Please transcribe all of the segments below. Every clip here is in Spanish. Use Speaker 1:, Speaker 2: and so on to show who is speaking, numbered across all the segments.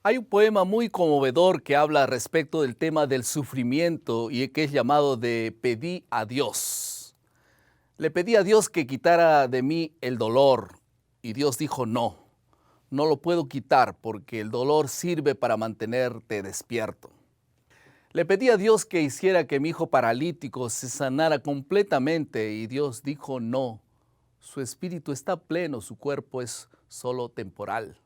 Speaker 1: Hay un poema muy conmovedor que habla respecto del tema del sufrimiento y que es llamado de Pedí a Dios. Le pedí a Dios que quitara de mí el dolor y Dios dijo no, no lo puedo quitar porque el dolor sirve para mantenerte despierto. Le pedí a Dios que hiciera que mi hijo paralítico se sanara completamente y Dios dijo no, su espíritu está pleno, su cuerpo es solo temporal.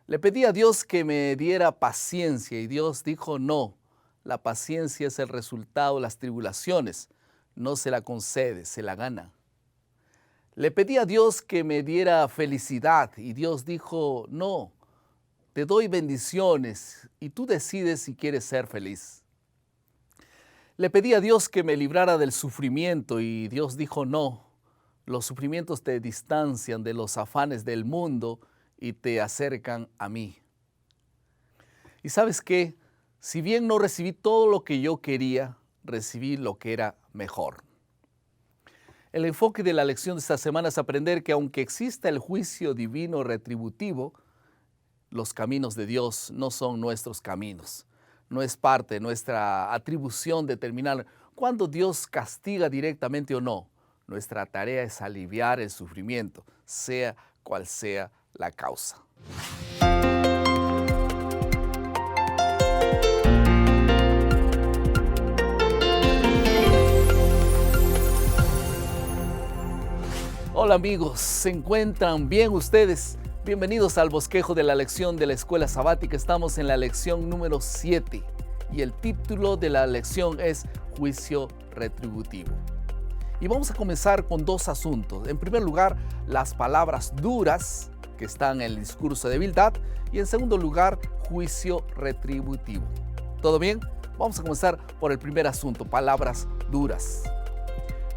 Speaker 1: Le pedí a Dios que me diera paciencia y Dios dijo no. La paciencia es el resultado de las tribulaciones. No se la concede, se la gana. Le pedí a Dios que me diera felicidad y Dios dijo no. Te doy bendiciones y tú decides si quieres ser feliz. Le pedí a Dios que me librara del sufrimiento y Dios dijo no. Los sufrimientos te distancian de los afanes del mundo y te acercan a mí. ¿Y sabes qué? Si bien no recibí todo lo que yo quería, recibí lo que era mejor. El enfoque de la lección de esta semana es aprender que aunque exista el juicio divino retributivo, los caminos de Dios no son nuestros caminos. No es parte de nuestra atribución determinar cuándo Dios castiga directamente o no. Nuestra tarea es aliviar el sufrimiento, sea cual sea la causa. Hola amigos, ¿se encuentran bien ustedes? Bienvenidos al bosquejo de la lección de la escuela sabática. Estamos en la lección número 7 y el título de la lección es Juicio Retributivo. Y vamos a comenzar con dos asuntos. En primer lugar, las palabras duras que están en el discurso de Bildad y en segundo lugar, juicio retributivo. ¿Todo bien? Vamos a comenzar por el primer asunto, palabras duras.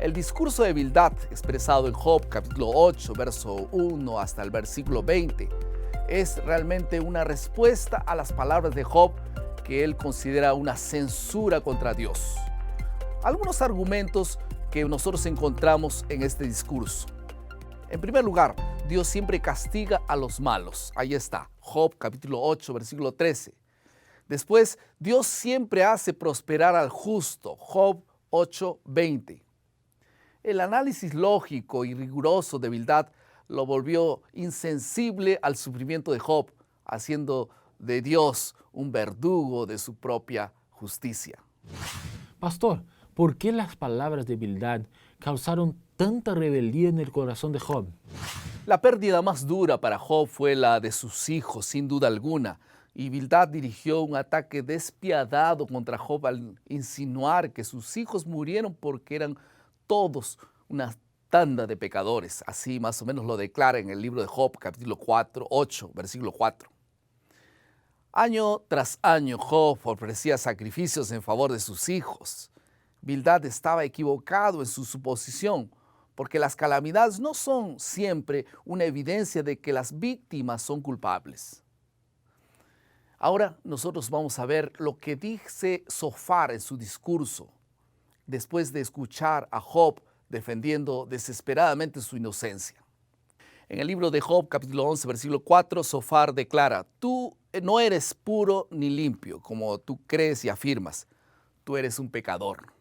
Speaker 1: El discurso de Bildad, expresado en Job capítulo 8, verso 1 hasta el versículo 20, es realmente una respuesta a las palabras de Job que él considera una censura contra Dios. Algunos argumentos que nosotros encontramos en este discurso. En primer lugar, Dios siempre castiga a los malos. Ahí está, Job capítulo 8, versículo 13. Después, Dios siempre hace prosperar al justo. Job 8, 20. El análisis lógico y riguroso de Bildad lo volvió insensible al sufrimiento de Job, haciendo de Dios un verdugo de su propia justicia.
Speaker 2: Pastor, ¿por qué las palabras de Bildad causaron tanta rebeldía en el corazón de Job?
Speaker 1: La pérdida más dura para Job fue la de sus hijos, sin duda alguna, y Bildad dirigió un ataque despiadado contra Job al insinuar que sus hijos murieron porque eran todos una tanda de pecadores. Así más o menos lo declara en el libro de Job, capítulo 8, versículo 4. Año tras año, Job ofrecía sacrificios en favor de sus hijos. Bildad estaba equivocado en su suposición, porque las calamidades no son siempre una evidencia de que las víctimas son culpables. Ahora nosotros vamos a ver lo que dice Zofar en su discurso, después de escuchar a Job defendiendo desesperadamente su inocencia. En el libro de Job, capítulo 11, versículo 4, Zofar declara: tú no eres puro ni limpio, como tú crees y afirmas. Tú eres un pecador.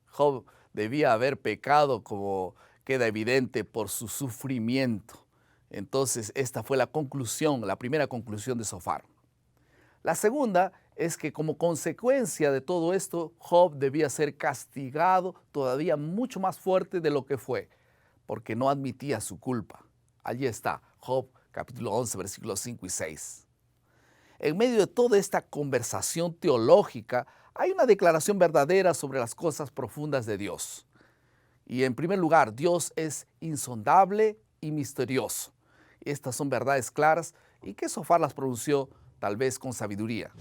Speaker 1: Job debía haber pecado, como queda evidente por su sufrimiento. Entonces, esta fue la conclusión, la primera conclusión de Zofar. La segunda es que como consecuencia de todo esto, Job debía ser castigado todavía mucho más fuerte de lo que fue, porque no admitía su culpa. Allí está, Job capítulo 11, versículos 5 y 6. En medio de toda esta conversación teológica, hay una declaración verdadera sobre las cosas profundas de Dios. Y en primer lugar, Dios es insondable y misterioso. Estas son verdades claras y que Zofar las pronunció tal vez con sabiduría.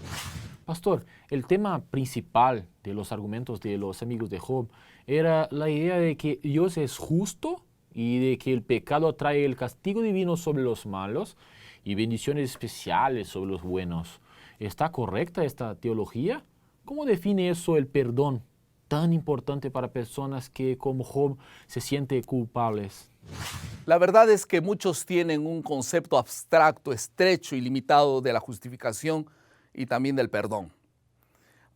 Speaker 2: Pastor, el tema principal de los argumentos de los amigos de Job era la idea de que Dios es justo y de que el pecado trae el castigo divino sobre los malos y bendiciones especiales sobre los buenos. ¿Está correcta esta teología? ¿Cómo define eso el perdón, tan importante para personas que como Job se sienten culpables?
Speaker 1: La verdad es que muchos tienen un concepto abstracto, estrecho y limitado de la justificación y también del perdón.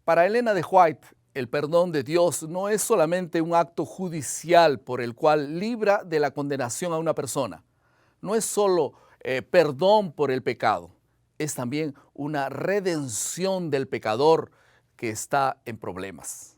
Speaker 1: Para Elena de White, el perdón de Dios no es solamente un acto judicial por el cual libra de la condenación a una persona. No es solo perdón por el pecado, es también una redención del pecador que está en problemas.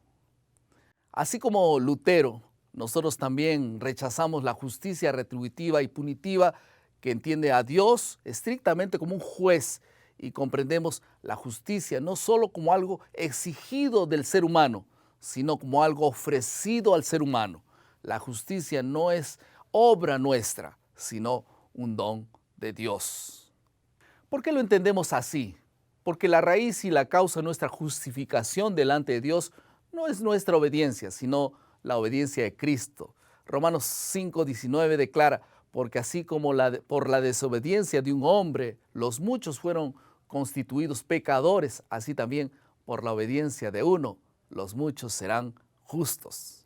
Speaker 1: Así como Lutero, nosotros también rechazamos la justicia retributiva y punitiva que entiende a Dios estrictamente como un juez y comprendemos la justicia no solo como algo exigido del ser humano, sino como algo ofrecido al ser humano. La justicia no es obra nuestra, sino un don de Dios. ¿Por qué lo entendemos así? Porque la raíz y la causa de nuestra justificación delante de Dios no es nuestra obediencia, sino la obediencia de Cristo. Romanos 5:19 declara, porque así como por la desobediencia de un hombre, los muchos fueron constituidos pecadores, así también por la obediencia de uno, los muchos serán justos.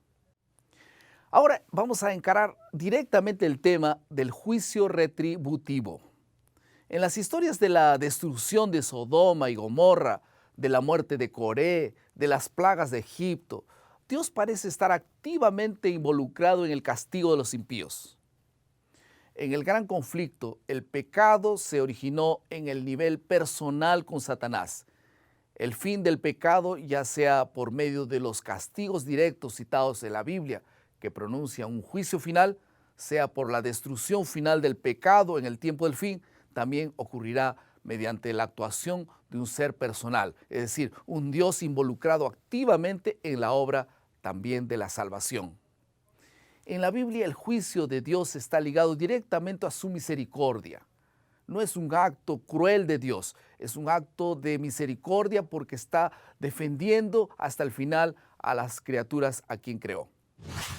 Speaker 1: Ahora vamos a encarar directamente el tema del juicio retributivo. En las historias de la destrucción de Sodoma y Gomorra, de la muerte de Coré, de las plagas de Egipto, Dios parece estar activamente involucrado en el castigo de los impíos. En el gran conflicto, el pecado se originó en el nivel personal con Satanás. El fin del pecado, ya sea por medio de los castigos directos citados en la Biblia, que pronuncia un juicio final, sea por la destrucción final del pecado en el tiempo del fin, también ocurrirá mediante la actuación de un ser personal, es decir, un Dios involucrado activamente en la obra también de la salvación. En la Biblia el juicio de Dios está ligado directamente a su misericordia. No es un acto cruel de Dios, es un acto de misericordia porque está defendiendo hasta el final a las criaturas a quien creó.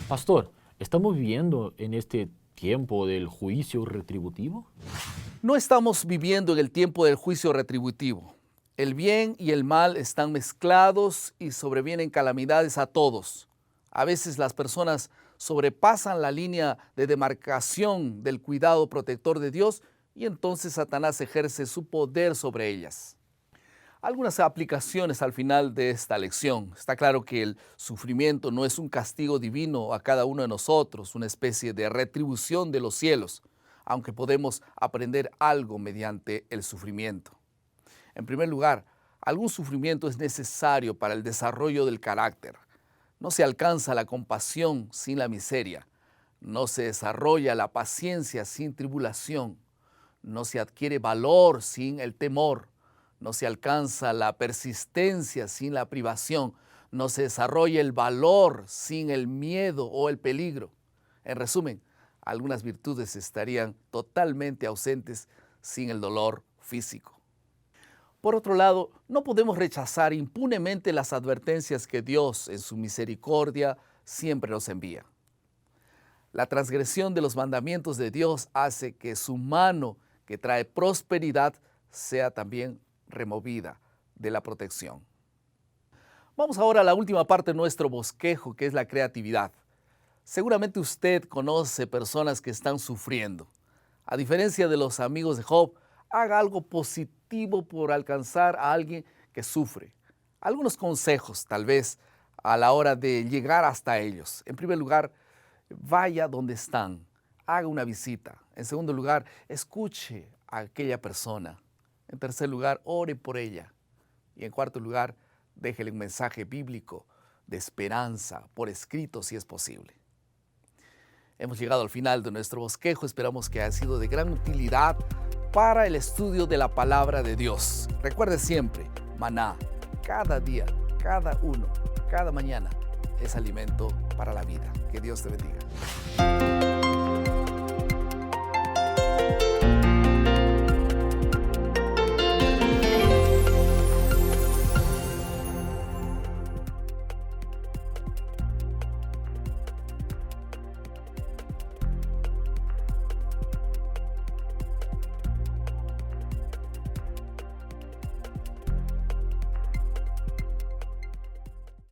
Speaker 2: Pastor, ¿estamos viviendo en este tiempo del juicio retributivo?
Speaker 1: No estamos viviendo en el tiempo del juicio retributivo. El bien y el mal están mezclados y sobrevienen calamidades a todos. A veces las personas sobrepasan la línea de demarcación del cuidado protector de Dios y entonces Satanás ejerce su poder sobre ellas. Algunas aplicaciones al final de esta lección. Está claro que el sufrimiento no es un castigo divino a cada uno de nosotros, una especie de retribución de los cielos, aunque podemos aprender algo mediante el sufrimiento. En primer lugar, algún sufrimiento es necesario para el desarrollo del carácter. No se alcanza la compasión sin la miseria. No se desarrolla la paciencia sin tribulación. No se adquiere valor sin el temor. No se alcanza la persistencia sin la privación. No se desarrolla el valor sin el miedo o el peligro. En resumen, algunas virtudes estarían totalmente ausentes sin el dolor físico. Por otro lado, no podemos rechazar impunemente las advertencias que Dios, en su misericordia, siempre nos envía. La transgresión de los mandamientos de Dios hace que su mano, que trae prosperidad, sea también removida de la protección. Vamos ahora a la última parte de nuestro bosquejo, que es la creatividad. Seguramente usted conoce personas que están sufriendo. A diferencia de los amigos de Job, haga algo positivo por alcanzar a alguien que sufre. Algunos consejos, tal vez, a la hora de llegar hasta ellos. En primer lugar, vaya donde están, haga una visita. En segundo lugar, escuche a aquella persona. En tercer lugar, ore por ella. Y en cuarto lugar, déjele un mensaje bíblico de esperanza por escrito si es posible. Hemos llegado al final de nuestro bosquejo. Esperamos que haya sido de gran utilidad para el estudio de la palabra de Dios. Recuerde siempre, maná, cada día, cada uno, cada mañana es alimento para la vida. Que Dios te bendiga.